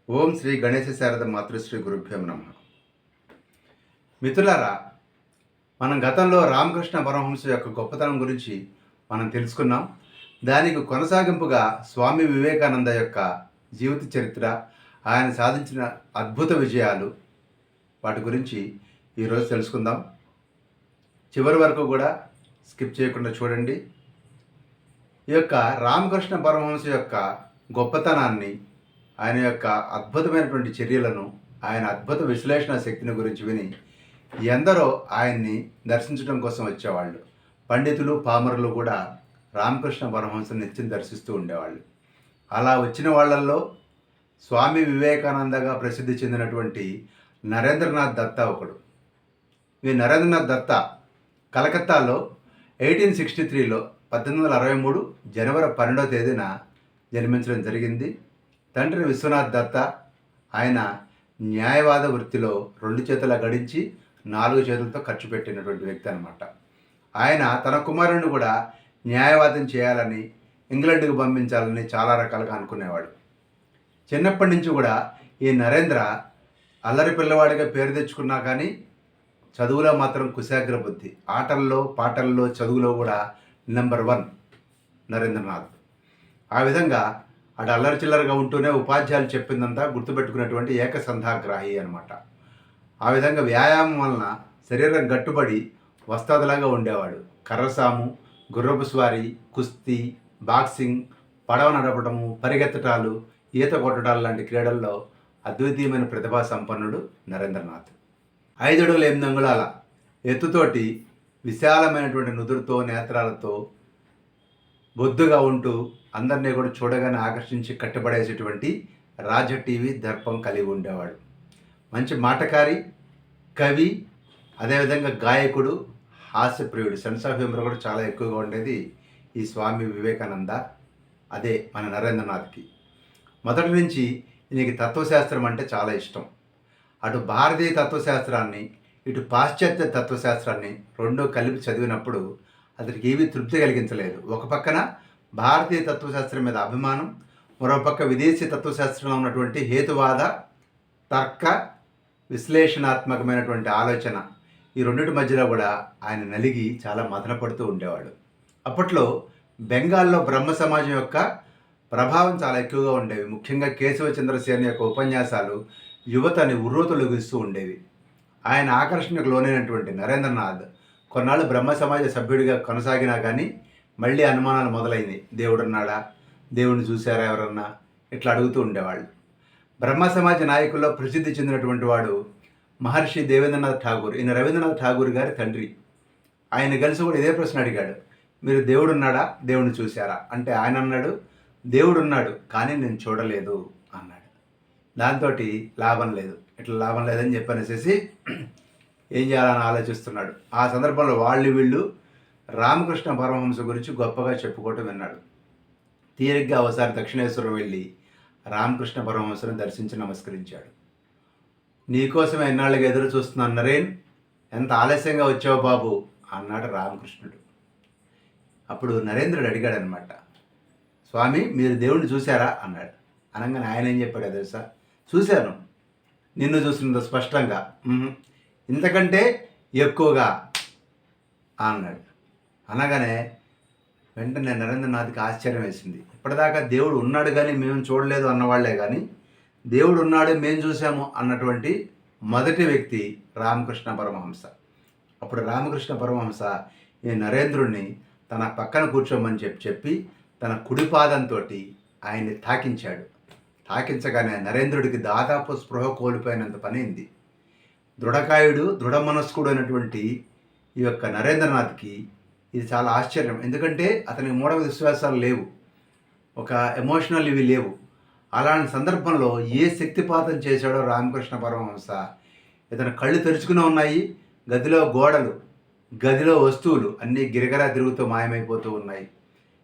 ఓం శ్రీ గణేశ శారద మాతృశ్రీ గురుభ్యం నమః. మిత్రులారా, మనం గతంలో రామకృష్ణ పరమహంస యొక్క గొప్పతనం గురించి మనం తెలుసుకున్నాం. దానికి కొనసాగింపుగా స్వామి వివేకానంద యొక్క జీవిత చరిత్ర, ఆయన సాధించిన అద్భుత విజయాలు, వాటి గురించి ఈరోజు తెలుసుకుందాం. చివరి వరకు కూడా స్కిప్ చేయకుండా చూడండి. ఈ యొక్క రామకృష్ణ పరమహంస యొక్క గొప్పతనాన్ని, ఆయన యొక్క అద్భుతమైనటువంటి చర్యలను, ఆయన అద్భుత విశ్లేషణ శక్తిని గురించి విని ఎందరో ఆయన్ని దర్శించడం కోసం వచ్చేవాళ్ళు. పండితులు, పామరులు కూడా రామకృష్ణ పరమహంసను నిత్యం దర్శిస్తూ ఉండేవాళ్ళు. అలా వచ్చిన వాళ్ళల్లో స్వామి వివేకానందగా ప్రసిద్ధి చెందినటువంటి నరేంద్రనాథ్ దత్తా ఒకడు. ఈ నరేంద్రనాథ్ దత్తా కలకత్తాలో 1863లో 1863 జనవరి 12వ తేదీన జన్మించడం జరిగింది. తండ్రి విశ్వనాథ్ దత్తా, ఆయన న్యాయవాద వృత్తిలో 2 చేతుల గడించి 4 చేతులతో ఖర్చు పెట్టినటువంటి వ్యక్తి అనమాట. ఆయన తన కుమారుడిని కూడా న్యాయవాదం చేయాలని, ఇంగ్లాండ్కి పంపించాలని చాలా రకాలుగా అనుకునేవాడు. చిన్నప్పటి నుంచి కూడా ఈ నరేంద్ర అల్లరి పిల్లవాడిగా పేరు తెచ్చుకున్నా కానీ చదువులో మాత్రం కుశాగ్ర బుద్ధి. ఆటల్లో, పాటల్లో, చదువులో కూడా నెంబర్ 1 నరేంద్రనాథ్. ఆ విధంగా అటు అల్లరి చిల్లరగా ఉంటూనే ఉపాధ్యాయులు చెప్పిందంతా గుర్తుపెట్టుకునేటువంటి ఏకసంధాగ్రాహి అనమాట. ఆ విధంగా వ్యాయామం వలన శరీరం గట్టుబడి వస్తాదులాగా ఉండేవాడు. కర్రసాము, గుర్రపు స్వారీ, కుస్తీ, బాక్సింగ్, పడవ నడపడము, పరిగెత్తటాలు, ఈత కొట్టడాలు లాంటి క్రీడల్లో అద్వితీయమైన ప్రతిభా సంపన్నుడు నరేంద్రనాథ్. 5 అడుగుల 8 అంగుళాల ఎత్తుతోటి విశాలమైనటువంటి నుదురుతో, నేత్రాలతో బొద్దుగా ఉంటూ అందరినీ కూడా చూడగానే ఆకర్షించి కట్టుబడేసేటువంటి రాజ టీవీ దర్పం కలిగి ఉండేవాడు. మంచి మాటకారి, కవి, అదేవిధంగా గాయకుడు, హాస్యప్రియుడు. సెన్స్ ఆఫ్ హ్యూమర్ కూడా చాలా ఎక్కువగా ఉండేది ఈ స్వామి వివేకానంద, అదే మన నరేంద్రనాథ్కి. మొదటి నుంచి ఈయనకి తత్వశాస్త్రం అంటే చాలా ఇష్టం. అటు భారతీయ తత్వశాస్త్రాన్ని, ఇటు పాశ్చాత్య తత్వశాస్త్రాన్ని రెండూ కలిపి చదివినప్పుడు అతనికి ఏమీ తృప్తి కలిగించలేదు. ఒక పక్కన భారతీయ తత్వశాస్త్రం మీద అభిమానం, మరోపక్క విదేశీ తత్వశాస్త్రంలో ఉన్నటువంటి హేతువాద, తర్క, విశ్లేషణాత్మకమైనటువంటి ఆలోచన, ఈ రెండింటి మధ్యలో కూడా ఆయన నలిగి చాలా మదన పడుతూ ఉండేవాడు. అప్పట్లో బెంగాల్లో బ్రహ్మ సమాజం యొక్క ప్రభావం చాలా ఎక్కువగా ఉండేవి. ముఖ్యంగా కేశవచంద్రసేన యొక్క ఉపన్యాసాలు యువతని ఉర్రూతలొగిస్తూ ఉండేవి. ఆయన ఆకర్షణకు లోనైనటువంటి నరేంద్రనాథ్ కొన్నాళ్ళు బ్రహ్మ సమాజ సభ్యుడిగా కొనసాగినా కానీ మళ్ళీ అనుమానాలు మొదలైనవి. దేవుడున్నాడా, దేవుడిని చూశారా ఎవరన్నా, ఇట్లా అడుగుతూ ఉండేవాళ్ళు. బ్రహ్మ సమాజ నాయకుల్లో ప్రసిద్ధి చెందినటువంటి వాడు మహర్షి దేవేంద్రనాథ్ ఠాగూర్. ఈయన రవీంద్రనాథ్ ఠాగూర్ గారి తండ్రి. ఆయన కలిసి కూడా ఇదే ప్రశ్న అడిగాడు, మీరు దేవుడున్నాడా, దేవుడిని చూశారా అంటే ఆయన అన్నాడు, దేవుడున్నాడు కానీ నేను చూడలేదు అన్నాడు. దాంతో లాభం లేదు, ఇట్లా లాభం లేదని చెప్పనేసేసి ఏం చేయాలని ఆలోచిస్తున్నాడు. ఆ సందర్భంలో వీళ్ళు రామకృష్ణ పరమహంస గురించి గొప్పగా చెప్పుకోవటం విన్నాడు. తీరిగ్గా ఒకసారి దక్షిణేశ్వరం వెళ్ళి రామకృష్ణ పరమహంసను దర్శించి నమస్కరించాడు. నీకోసం ఎన్నాళ్ళకి ఎదురు చూస్తున్నాను నరేన్, ఎంత ఆలస్యంగా వచ్చావు బాబు అన్నాడు రామకృష్ణుడు. అప్పుడు నరేంద్రుడు అడిగాడు అనమాట, స్వామి మీరు దేవుణ్ణి చూశారా అన్నాడు. అనగానే ఆయన ఏం చెప్పాడు తెలుసా, చూశాను, నిన్ను చూసినంత స్పష్టంగా, ఇంతకంటే ఎక్కువగా అన్నాడు. అనగానే వెంటనే నరేంద్రనాథ్కి ఆశ్చర్యం వేసింది. ఇప్పటిదాకా దేవుడు ఉన్నాడు కానీ మేము చూడలేదు అన్నవాళ్లే కానీ దేవుడు ఉన్నాడు మేము చూసాము అన్నటువంటి మొదటి వ్యక్తి రామకృష్ణ పరమహంస. అప్పుడు రామకృష్ణ పరమహంస ఈ నరేంద్రుడిని తన పక్కన కూర్చోమని చెప్పి తన కుడిపాదంతో ఆయన్ని తాకించాడు. తాకించగానే నరేంద్రుడికి దాదాపు స్పృహ కోల్పోయినంత పనైంది. దృఢకాయుడు, దృఢ మనస్కుడు అయినటువంటి ఈ యొక్క నరేంద్రనాథ్కి ఇది చాలా ఆశ్చర్యం. ఎందుకంటే అతనికి మూఢ విశ్వాసాలు లేవు, ఒక ఎమోషనల్ ఇవి లేవు. అలాంటి సందర్భంలో ఏ శక్తిపాతం చేశాడో రామకృష్ణ పరమహంస, ఇతను కళ్ళు తెరుచుకునే ఉన్నాయి, గదిలో గోడలు, గదిలో వస్తువులు అన్నీ గిరగిరా తిరుగుతూ మాయమైపోతూ ఉన్నాయి,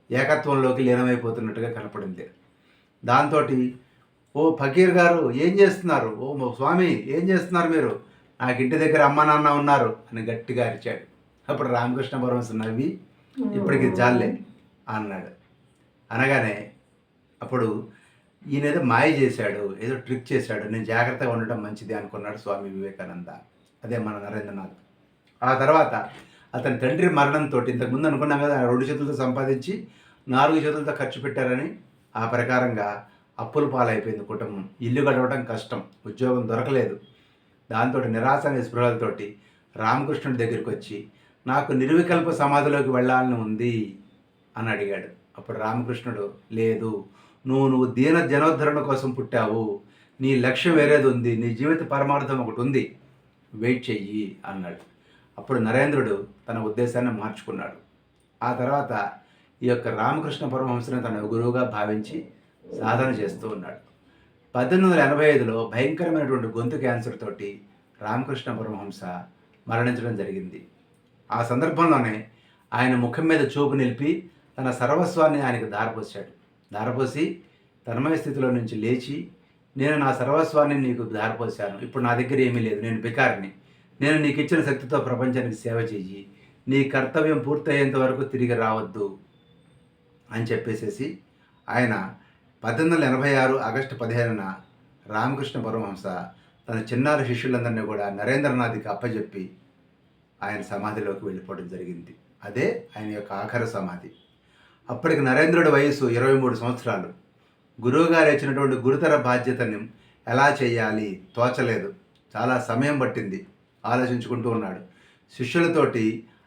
ఏకత్వంలోకి లీనమైపోతున్నట్టుగా కనపడింది. దాంతో ఓ ఫకీర్ గారు ఏం చేస్తున్నారు, ఓ స్వామి ఏం చేస్తున్నారు మీరు, నాకు ఇంటి దగ్గర అమ్మ నాన్న ఉన్నారు అని గట్టిగా అరిచాడు. అప్పుడు రామకృష్ణ పరమహంస నవ్వి ఇప్పటికి జాలే అన్నాడు. అనగానే అప్పుడు ఈయనేదో మాయ చేశాడు, ఏదో ట్రిక్ చేశాడు, నేను జాగ్రత్తగా ఉండటం మంచిది అనుకున్నాడు స్వామి వివేకానంద. అదే మన నరేంద్రనాథ్. ఆ తర్వాత అతని తండ్రి మరణంతో, ఇంతకుముందు అనుకున్నాం కదా, 2 చేతులతో సంపాదించి 4 చేతులతో ఖర్చు పెట్టారని, ఆ ప్రకారంగా అప్పుల పాలైపోయింది కుటుంబం. ఇల్లు గడవడం కష్టం, ఉద్యోగం దొరకలేదు. దాంతో నిరాశ నిస్పృహలతోటి రామకృష్ణుడి దగ్గరికి వచ్చి, నాకు నిర్వికల్ప సమాధిలోకి వెళ్ళాలని ఉంది అని అడిగాడు. అప్పుడు రామకృష్ణుడు, లేదు, నువ్వు దీన జనోద్ధరణ కోసం పుట్టావు, నీ లక్ష్యం వేరేది ఉంది, నీ జీవిత పరమార్థం ఒకటి ఉంది, వెయిట్ చెయ్యి అన్నాడు. అప్పుడు నరేంద్రుడు తన ఉద్దేశాన్ని మార్చుకున్నాడు. ఆ తర్వాత ఈ యొక్క రామకృష్ణ పరమహంసని తన గురువుగా భావించి సాధన చేస్తూ ఉన్నాడు. 1885లో భయంకరమైనటువంటి గొంతు క్యాన్సర్ తోటి రామకృష్ణ పరమహంస మరణించడం జరిగింది. ఆ సందర్భంలోనే ఆయన ముఖం మీద చూపు నిలిపి తన సర్వస్వాన్ని ఆయనకు దారపోసి తన్మయ స్థితిలో నుంచి లేచి, నేను నా సర్వస్వాన్ని నీకు దారపోసాను, ఇప్పుడు నా దగ్గర ఏమీ లేదు, నేను బికారిని, నేను నీకు ఇచ్చిన శక్తితో ప్రపంచానికి సేవ చెయ్యి, నీ కర్తవ్యం పూర్తయ్యేంత వరకు తిరిగి రావద్దు అని చెప్పేసేసి ఆయన 1886 ఆగస్టు 15న రామకృష్ణ పరమహంస తన చిన్నారి శిష్యులందరినీ కూడా నరేంద్రనాథ్కి అప్పచెప్పి ఆయన సమాధిలోకి వెళ్ళిపోవడం జరిగింది. అదే ఆయన యొక్క ఆఖరి సమాధి. అప్పటికి నరేంద్రుడి వయసు 23 సంవత్సరాలు. గురువుగారు ఇచ్చినటువంటి గురుతర బాధ్యతని ఎలా చేయాలి తోచలేదు. చాలా సమయం పట్టింది, ఆలోచించుకుంటూ ఉన్నాడు. శిష్యులతోటి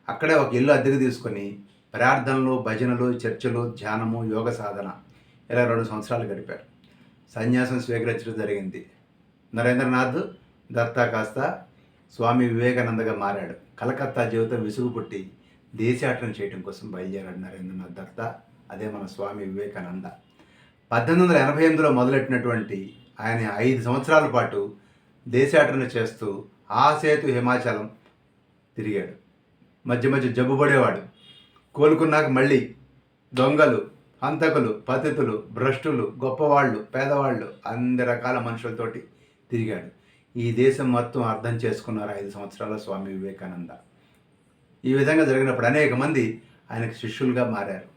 అక్కడే ఒక ఇల్లు అద్దెకు తీసుకొని ప్రార్థనలు, భజనలు, చర్చలు, ధ్యానము, యోగ సాధన ఇలా 2 సంవత్సరాలు గడిపారు. సన్యాసం స్వీకరించడం జరిగింది. నరేంద్రనాథ్ దత్తా కాస్త స్వామి వివేకానందగా మారాడు. కలకత్తా జీవితం విసుగు పుట్టి దేశాటన చేయడం కోసం బయలుదేరాడు నరేంద్రనాథ్ దత్త. అదే మన స్వామి వివేకానంద. 1888లో మొదలెట్టినటువంటి ఆయన 5 సంవత్సరాల పాటు దేశాటన చేస్తూ సేతు హిమాచలం తిరిగాడు. మధ్య మధ్య జబ్బుపడేవాడు. కోలుకున్నాక మళ్ళీ దొంగలు, హంతకులు, పతితులు, భ్రష్టులు, గొప్పవాళ్ళు, పేదవాళ్ళు, అన్ని రకాల మనుషులతోటి తిరిగాడు. ఈ దేశం మొత్తం అర్థం చేసుకున్నారు 5 సంవత్సరాల స్వామి వివేకానంద. ఈ విధంగా జరిగినప్పుడు అనేక మంది ఆయనకు శిష్యులుగా మారారు.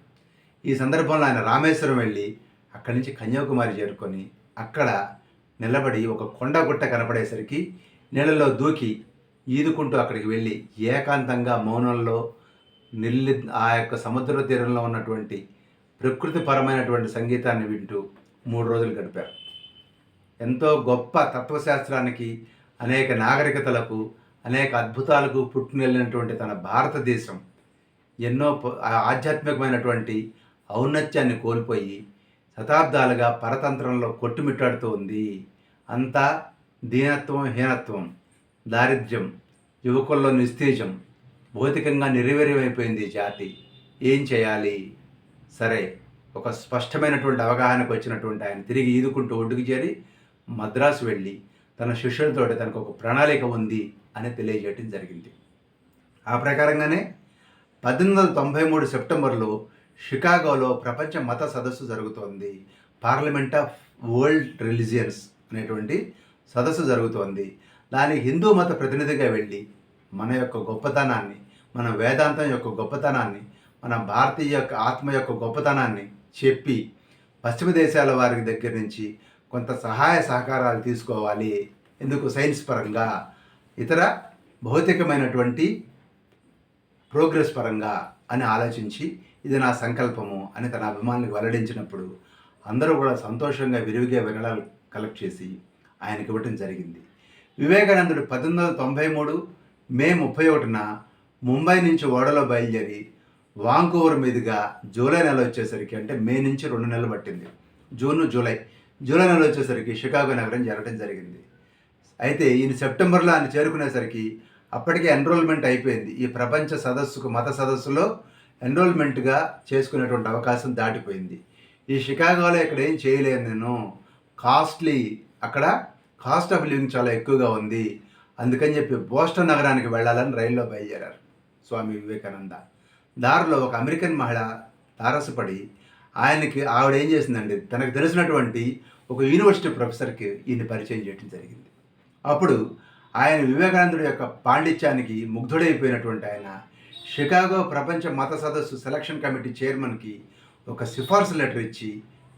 ఈ సందర్భంలో ఆయన రామేశ్వరం వెళ్ళి అక్కడి నుంచి కన్యాకుమారి చేరుకొని అక్కడ నిలబడి ఒక కొండగుట్ట కనపడేసరికి నీళ్ళలో దూకి ఈదుకుంటూ అక్కడికి వెళ్ళి ఏకాంతంగా మౌనంలో ఆ యొక్క సముద్ర తీరంలో ఉన్నటువంటి ప్రకృతిపరమైనటువంటి సంగీతాన్ని వింటూ 3 రోజులు గడిపారు. ఎంతో గొప్ప తత్వశాస్త్రానికి, అనేక నాగరికతలకు, అనేక అద్భుతాలకు పుట్టుకెళ్ళినటువంటి తన భారతదేశం ఎన్నో ఆధ్యాత్మికమైనటువంటి ఔన్నత్యాన్ని కోల్పోయి శతాబ్దాలుగా పరతంత్రంలో కొట్టుమిట్టాడుతూ ఉంది. అంతా దీనత్వం, హీనత్వం, దారిద్ర్యం, యువకుల్లో నిస్తేజం, భౌతికంగా నిర్వీర్యమైపోయింది జాతి. ఏం చేయాలి? సరే, ఒక స్పష్టమైనటువంటి అవగాహనకు వచ్చినటువంటి ఆయన తిరిగి ఈదుకుంటూ ఒడ్డుకు చేరి మద్రాసు వెళ్ళి తన శిష్యులతో తనకు ఒక ప్రణాళిక ఉంది అని తెలియజేయడం జరిగింది. ఆ ప్రకారంగానే 1893 సెప్టెంబర్లో షికాగోలో ప్రపంచ మత సదస్సు జరుగుతోంది. పార్లమెంట్ ఆఫ్ వరల్డ్ రిలీజియన్స్ అనేటువంటి సదస్సు జరుగుతోంది. దానికి హిందూ మత ప్రతినిధిగా వెళ్ళి మన యొక్క గొప్పతనాన్ని, మన వేదాంతం యొక్క గొప్పతనాన్ని, మన భారతీయ యొక్క ఆత్మ యొక్క గొప్పతనాన్ని చెప్పి పశ్చిమ దేశాల వారి దగ్గర నుంచి కొంత సహాయ సహకారాలు తీసుకోవాలి. ఎందుకు? సైన్స్ పరంగా, ఇతర భౌతికమైనటువంటి ప్రోగ్రెస్ పరంగా అని ఆలోచించి ఇది నా సంకల్పము అని తన అభిమానులకు వెల్లడించినప్పుడు అందరూ కూడా సంతోషంగా విరివిగా విరాళాలు కలెక్ట్ చేసి ఆయనకి ఇవ్వటం జరిగింది. వివేకానందుడు 1893 మే 31న ముంబై నుంచి ఓడలో బయలుదేరి వాంకూవర్ మీదుగా జూలై నెల వచ్చేసరికి, అంటే మే నుంచి 2 నెలలు పట్టింది, జూలై నెల వచ్చేసరికి షికాగో నగరం జరగడం జరిగింది. అయితే ఈయన సెప్టెంబర్లో ఆయన చేరుకునేసరికి అప్పటికే ఎన్రోల్మెంట్ అయిపోయింది. ఈ ప్రపంచ సదస్సుకు, మత సదస్సులో ఎన్రోల్మెంట్గా చేసుకునేటువంటి అవకాశం దాటిపోయింది. ఈ షికాగోలో ఇక్కడ ఏం చేయలేను నేను, అక్కడ కాస్ట్ ఆఫ్ లివింగ్ చాలా ఎక్కువగా ఉంది, అందుకని చెప్పి బోస్టన్ నగరానికి వెళ్ళాలని రైల్లో బయలుదేరారు స్వామి వివేకానంద. దారిలో ఒక అమెరికన్ మహిళ తారసపడి ఆవిడ ఏం చేసిందండి, తనకు తెలిసినటువంటి ఒక యూనివర్సిటీ ప్రొఫెసర్కి ఈయన పరిచయం చేయడం జరిగింది. అప్పుడు ఆయన వివేకానందుడి యొక్క పాండిత్యానికి ముగ్ధుడైపోయినటువంటి ఆయన షికాగో ప్రపంచ మత సదస్సు సెలక్షన్ కమిటీ చైర్మన్కి ఒక సిఫార్సు లెటర్ ఇచ్చి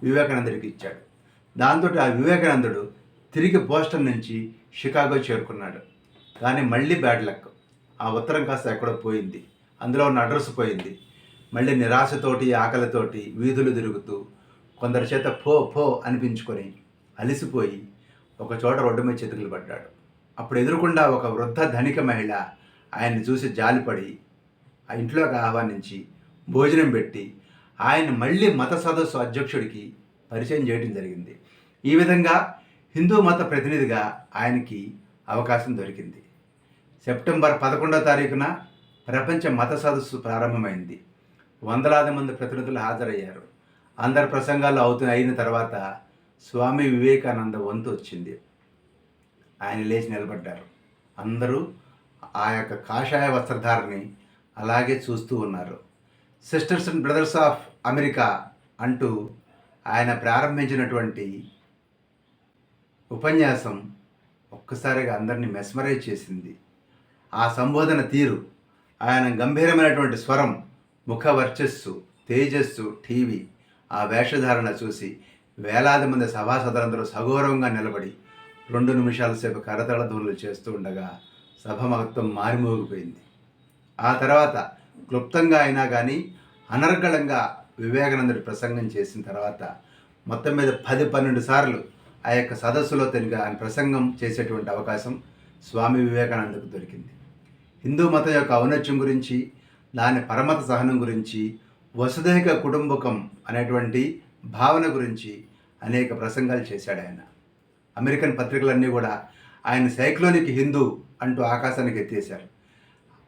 వివేకానందుడికి ఇచ్చాడు. దాంతో ఆ వివేకానందుడు తిరిగి బోస్టన్ నుంచి షికాగో చేరుకున్నాడు. కానీ మళ్ళీ బ్యాడ్ లక్. ఆ ఉత్తరం కాస్త ఎక్కడో పోయింది, అందులో ఉన్న అడ్రస్ పోయింది. మళ్ళీ నిరాశతోటి ఆకలితోటి వీధులు తిరుగుతూ కొందరి చేత పో పో అనిపించుకొని అలిసిపోయి ఒక చోట రోడ్డు మీద చితుకులు పడ్డాడు. అప్పుడు ఎదురుకుండా ఒక వృద్ధ ధనిక మహిళ ఆయన్ని చూసి జాలిపడి ఆ ఇంట్లోకి ఆహ్వానించి భోజనం పెట్టి ఆయన మళ్ళీ మత సదస్సు అధ్యక్షుడికి పరిచయం చేయడం జరిగింది. ఈ విధంగా హిందూ మత ప్రతినిధిగా ఆయనకి అవకాశం దొరికింది. సెప్టెంబర్ 11వ తారీఖున ప్రపంచ మత సదస్సు ప్రారంభమైంది. వందలాది మంది ప్రతినిధులు హాజరయ్యారు. అందరి ప్రసంగాలు అయిన తర్వాత స్వామి వివేకానంద వంతు వచ్చింది. ఆయన లేచి నిలబడ్డారు. అందరూ ఆ యొక్క కాషాయ వస్త్రధారిని అలాగే చూస్తూ ఉన్నారు. Sisters and brothers of America అంటూ ఆయన ప్రారంభించినటువంటి ఉపన్యాసం ఒక్కసారిగా అందరినీ మెస్మరైజ్ చేసింది. ఆ సంబోధన తీరు, ఆయన గంభీరమైనటువంటి స్వరం, ముఖ వర్చస్సు, తేజస్సు, టీవీ, ఆ వేషధారణ చూసి వేలాది మంది సభాసదులందరూ సగౌరవంగా నిలబడి 2 నిమిషాల సేపు కరతళ ధ్వనులు చేస్తూ ఉండగా సభ మొత్తం మారిమోగిపోయింది. ఆ తర్వాత క్లుప్తంగా అయినా కానీ అనర్గళంగా వివేకానందుడి ప్రసంగం చేసిన తర్వాత మొత్తం మీద 10-12 సార్లు ఆ యొక్క సదస్సులో ఆయన ప్రసంగం చేసేటువంటి అవకాశం స్వామి వివేకానందకు దొరికింది. హిందూ మతం యొక్క ఔన్నత్యం గురించి, దాని పరమత సహనం గురించి, వసుధైక కుటుంబకం అనేటువంటి భావన గురించి అనేక ప్రసంగాలు చేశాడు ఆయన. అమెరికన్ పత్రికలన్నీ కూడా ఆయన సైక్లోనిక్ హిందూ అంటూ ఆకాశానికి ఎత్తేశారు.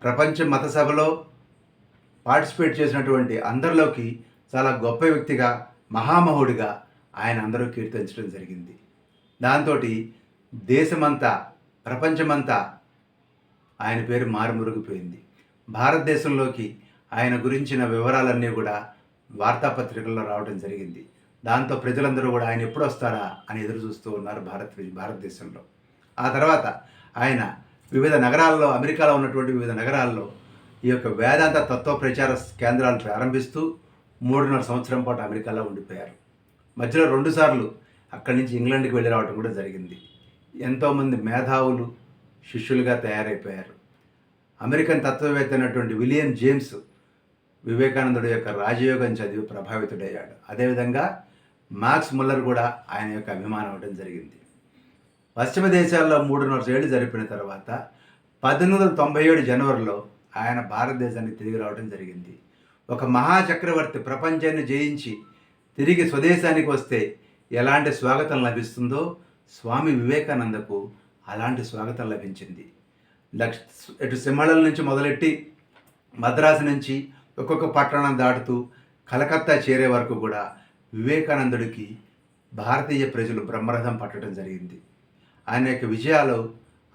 ప్రపంచ మత సభలో పార్టిసిపేట్ చేసినటువంటి అందరిలోకి చాలా గొప్ప వ్యక్తిగా, మహామహుడిగా ఆయన అందరూ కీర్తించడం జరిగింది. దాంతో దేశమంతా, ప్రపంచమంతా ఆయన పేరు మారుమరుగుపోయింది. భారతదేశంలోకి ఆయన గురించిన వివరాలన్నీ కూడా వార్తాపత్రికల్లో రావడం జరిగింది. దాంతో ప్రజలందరూ కూడా ఆయన ఎప్పుడు వస్తారా అని ఎదురు చూస్తూ ఉన్నారు భారతదేశంలో. ఆ తర్వాత ఆయన వివిధ నగరాల్లో, అమెరికాలో ఉన్నటువంటి వివిధ నగరాల్లో ఈ యొక్క వేదాంత తత్వ ప్రచార కేంద్రాలు ప్రారంభిస్తూ 3.5 సంవత్సరం పాటు అమెరికాలో ఉండిపోయారు. మధ్యలో 2 సార్లు అక్కడి నుంచి ఇంగ్లాండ్కి వెళ్ళి రావడం కూడా జరిగింది. ఎంతోమంది మేధావులు శిష్యులుగా తయారైపోయారు. అమెరికన్ తత్వవేత్త అయినటువంటి విలియం జేమ్స్ వివేకానందుడి యొక్క రాజయోగం చదివి ప్రభావితుడయ్యాడు. అదేవిధంగా మాక్స్ ముల్లర్ కూడా ఆయన యొక్క అభిమానం అవ్వడం జరిగింది. పశ్చిమ దేశాల్లో 3.5 ఏళ్ళు జరిపిన తర్వాత 1897 జనవరిలో ఆయన భారతదేశానికి తిరిగి రావడం జరిగింది. ఒక మహాచక్రవర్తి ప్రపంచాన్ని జయించి తిరిగి స్వదేశానికి వస్తే ఎలాంటి స్వాగతం లభిస్తుందో స్వామి వివేకానందకు అలాంటి స్వాగతం లభించింది. ఇటు సింహళం నుంచి మొదలెట్టి మద్రాసు నుంచి ఒక్కొక్క పట్టణం దాటుతూ కలకత్తా చేరే వరకు కూడా వివేకానందుడికి భారతీయ ప్రజలు బ్రహ్మరథం పట్టడం జరిగింది. ఆయన యొక్క విజయాలు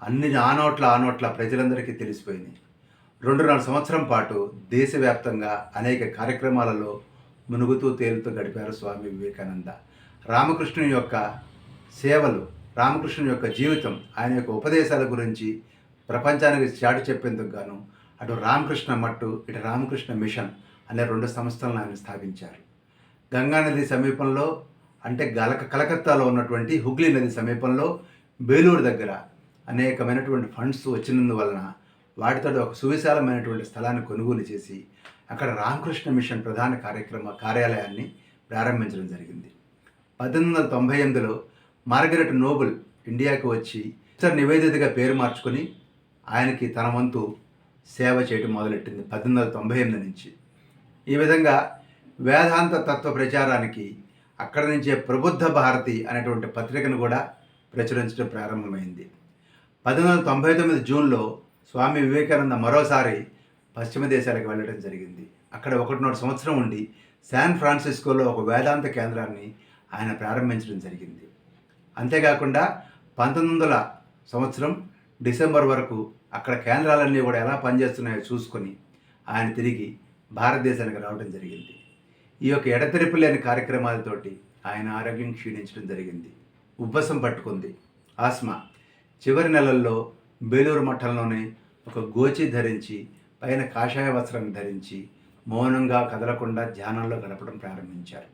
అన్ని ఆనోట్ల ప్రజలందరికీ తెలిసిపోయినాయి. 2.5 సంవత్సరం పాటు దేశవ్యాప్తంగా అనేక కార్యక్రమాలలో మునుగుతూ తేలుతూ గడిపారు స్వామి వివేకానంద. రామకృష్ణుని యొక్క సేవలు, రామకృష్ణుని యొక్క జీవితం, ఆయన యొక్క ఉపదేశాల గురించి ప్రపంచానికి చాటి చెప్పేందుకు గాను అటు రామకృష్ణ మట్టు, ఇటు రామకృష్ణ మిషన్ అనే 2 సంస్థలను ఆయన స్థాపించారు. గంగా నది సమీపంలో, అంటే కలకత్తాలో ఉన్నటువంటి హుగ్లీ నది సమీపంలో బేలూరు దగ్గర అనేకమైనటువంటి ఫండ్స్ వచ్చినందువలన వాటితో ఒక సువిశాలమైనటువంటి స్థలాన్ని కొనుగోలు చేసి అక్కడ రామకృష్ణ మిషన్ ప్రధాన కార్యాలయాన్ని ప్రారంభించడం జరిగింది. 1898లో మార్గరెట్ నోబుల్ ఇండియాకు వచ్చి నివేదితగా పేరు మార్చుకొని ఆయనకి తన వంతు సేవ చేయడం మొదలెట్టింది 1898 నుంచి. ఈ విధంగా వేదాంత తత్వ ప్రచారానికి అక్కడి నుంచే ప్రబుద్ధ భారతి అనేటువంటి పత్రికను కూడా ప్రచురించడం ప్రారంభమైంది. 1899 జూన్లో స్వామి వివేకానంద మరోసారి పశ్చిమ దేశాలకు వెళ్ళడం జరిగింది. అక్కడ 1.5 సంవత్సరం ఉండి శాన్ ఫ్రాన్సిస్కోలో ఒక వేదాంత కేంద్రాన్ని ఆయన ప్రారంభించడం జరిగింది. అంతేకాకుండా 1900 సంవత్సరం డిసెంబర్ వరకు అక్కడ కేంద్రాలన్నీ కూడా ఎలా పనిచేస్తున్నాయో చూసుకొని ఆయన తిరిగి భారతదేశానికి రావడం జరిగింది. ఈ యొక్క ఎడతెరిపి లేని కార్యక్రమాలతోటి ఆయన ఆరోగ్యం క్షీణించడం జరిగింది. ఉబ్బసం పట్టుకుంది, ఆస్మా. చివరి నెలల్లో బేలూరు మఠంలోనే ఒక గోచి ధరించి పైన కాషాయ వస్త్రాన్ని ధరించి మౌనంగా కదలకుండా ధ్యానంలో గడపడం ప్రారంభించారు.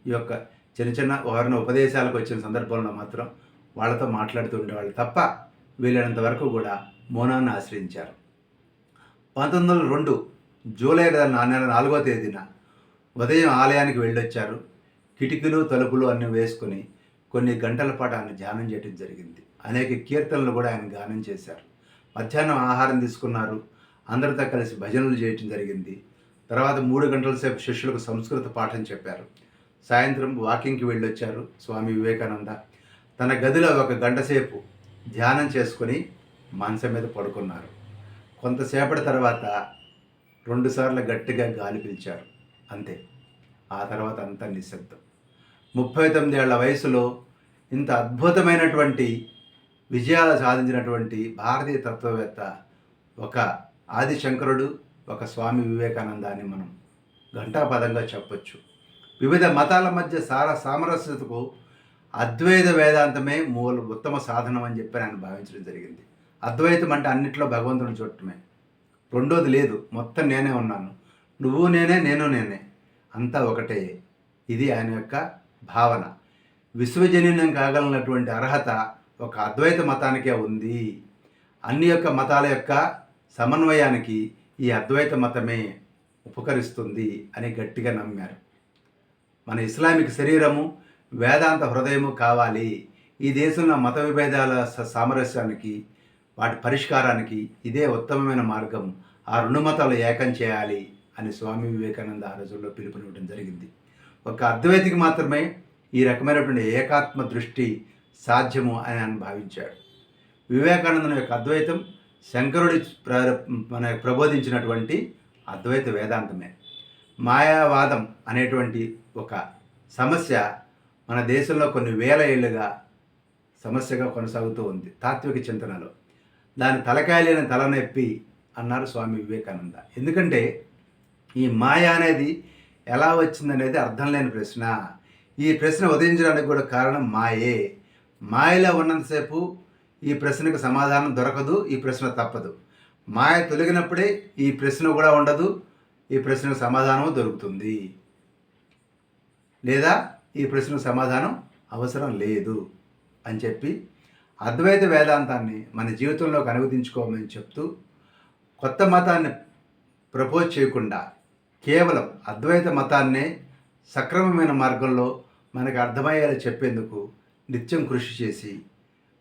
ఈ యొక్క చిన్న చిన్న ఎవరైనా ఉపదేశాలకు వచ్చిన సందర్భంలో మాత్రం వాళ్ళతో మాట్లాడుతూ ఉండేవాళ్ళు తప్ప వీలైనంత వరకు కూడా మౌనాన్ని ఆశ్రయించారు. 1902 జూలై నెల 4వ తేదీన ఉదయం ఆలయానికి వెళ్ళొచ్చారు. కిటికీలు తలుపులు అన్నీ వేసుకొని కొన్ని గంటల పాటు ఆయన ధ్యానం చేయడం జరిగింది. అనేక కీర్తనలు కూడా ఆయన గానం చేశారు. మధ్యాహ్నం ఆహారం తీసుకున్నారు. అందరితో కలిసి భజనలు చేయటం జరిగింది. తర్వాత 3 గంటల సేపు శిష్యులకు సంస్కృత పాఠం చెప్పారు. సాయంత్రం వాకింగ్కి వెళ్ళొచ్చారు స్వామి వివేకానంద. తన గదిలో 1 గంట సేపు ధ్యానం చేసుకొని మంచం మీద పడుకున్నారు. కొంతసేపటి తర్వాత 2 సార్లు గట్టిగా గాలి పీల్చారు. అంతే. ఆ తర్వాత అంతా నిశ్శబ్దం. 39 ఏళ్ల వయసులో ఇంత అద్భుతమైనటువంటి విజయాలు సాధించినటువంటి భారతీయ తత్వవేత్త ఒక ఆదిశంకరుడు, ఒక స్వామి వివేకానంద అని మనం ఘంటాపదంగా చెప్పొచ్చు. వివిధ మతాల మధ్య సామరస్యతకు అద్వైత వేదాంతమే ఉత్తమ సాధనం అని చెప్పి ఆయన భావించడం జరిగింది. అద్వైతం అంటే అన్నిట్లో భగవంతుని చూడటమే, రెండోది లేదు. మొత్తం నేనే ఉన్నాను, నువ్వు నేనే, నేను నేనే, అంతా ఒకటే. ఇది ఆయన యొక్క భావన. విశ్వజనీనం కాగలిగినటువంటి అర్హత ఒక అద్వైత మతానికే ఉంది. అన్ని యొక్క మతాల యొక్క సమన్వయానికి ఈ అద్వైత మతమే ఉపకరిస్తుంది అని గట్టిగా నమ్మారు. మన ఇస్లామిక్ శరీరము, వేదాంత హృదయము కావాలి. ఈ దేశంలో మత విభేదాల సామరస్యానికి, వాటి పరిష్కారానికి ఇదే ఉత్తమమైన మార్గం. ఆ 2 మతాలు ఏకం చేయాలి అని స్వామి వివేకానంద ఆ రోజుల్లో పిలుపునివ్వడం జరిగింది. ఒక అద్వైతికి మాత్రమే ఈ రకమైనటువంటి ఏకాత్మ దృష్టి సాధ్యము అని ఆయన భావించాడు. వివేకానందుని యొక్క అద్వైతం శంకరుడి ప్రబోధించినటువంటి అద్వైత వేదాంతమే. మాయావాదం అనేటువంటి ఒక సమస్య మన దేశంలో కొన్ని వేల ఏళ్ళుగా సమస్యగా కొనసాగుతూ ఉంది తాత్విక చింతనలో. దాని తలకాయలేని తలనొప్పి అన్నారు స్వామి వివేకానంద. ఎందుకంటే ఈ మాయ అనేది ఎలా వచ్చిందనేది అర్థం లేని ప్రశ్న. ఈ ప్రశ్న ఉదయించడానికి కూడా కారణం మాయే. మాయలో ఉన్నంతసేపు ఈ ప్రశ్నకు సమాధానం దొరకదు, ఈ ప్రశ్న తప్పదు. మాయ తొలగినప్పుడే ఈ ప్రశ్న కూడా ఉండదు, ఈ ప్రశ్నకు సమాధానం దొరుకుతుంది. లేదా ఈ ప్రశ్నకు సమాధానం అవసరం లేదు అని చెప్పి అద్వైత వేదాంతాన్ని మన జీవితంలోకి అనువదించుకోమని చెప్తూ, కొత్త మతాన్ని ప్రపోజ్ చేయకుండా కేవలం అద్వైత మతాన్నే సక్రమమైన మార్గంలో మనకు అర్థమయ్యేలా చెప్పేందుకు నిత్యం కృషి చేసి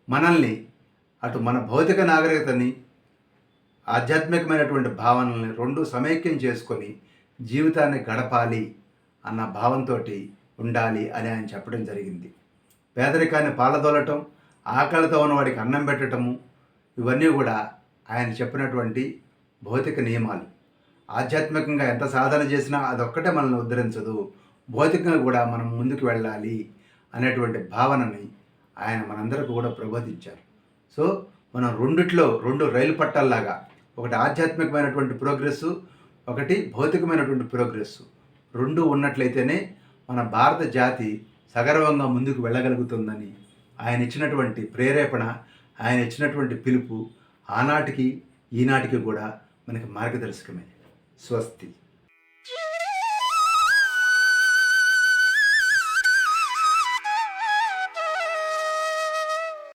మనల్ని అటు మన భౌతిక నాగరికతని, ఆధ్యాత్మికమైనటువంటి భావనల్ని 2 సమైక్యం చేసుకొని జీవితాన్ని గడపాలి అన్న భావంతో ఉండాలి అని ఆయన చెప్పడం జరిగింది. పేదరికాన్ని పాలదోలటం, ఆకలితో ఉన్నవాడికి అన్నం పెట్టడము, ఇవన్నీ కూడా ఆయన చెప్పినటువంటి భౌతిక నియమాలు. ఆధ్యాత్మికంగా ఎంత సాధన చేసినా అదొక్కటే మనల్ని ఉద్ధరించదు, భౌతికంగా కూడా మనం ముందుకు వెళ్ళాలి అనేటువంటి భావనని ఆయన మనందరికీ కూడా ప్రబోధించారు. సో మనం 2 రైలు పట్టాల్లాగా, ఒకటి ఆధ్యాత్మికమైనటువంటి ప్రోగ్రెస్సు, ఒకటి భౌతికమైనటువంటి ప్రోగ్రెస్సు, 2 ఉన్నట్లయితేనే మన భారత జాతి సగర్వంగా ముందుకు వెళ్ళగలుగుతుందని ఆయన ఇచ్చినటువంటి ప్రేరేపణ, ఆయన ఇచ్చినటువంటి పిలుపు ఆనాటికి ఈనాటికి కూడా మనకి మార్గదర్శకమే. స్వస్తి.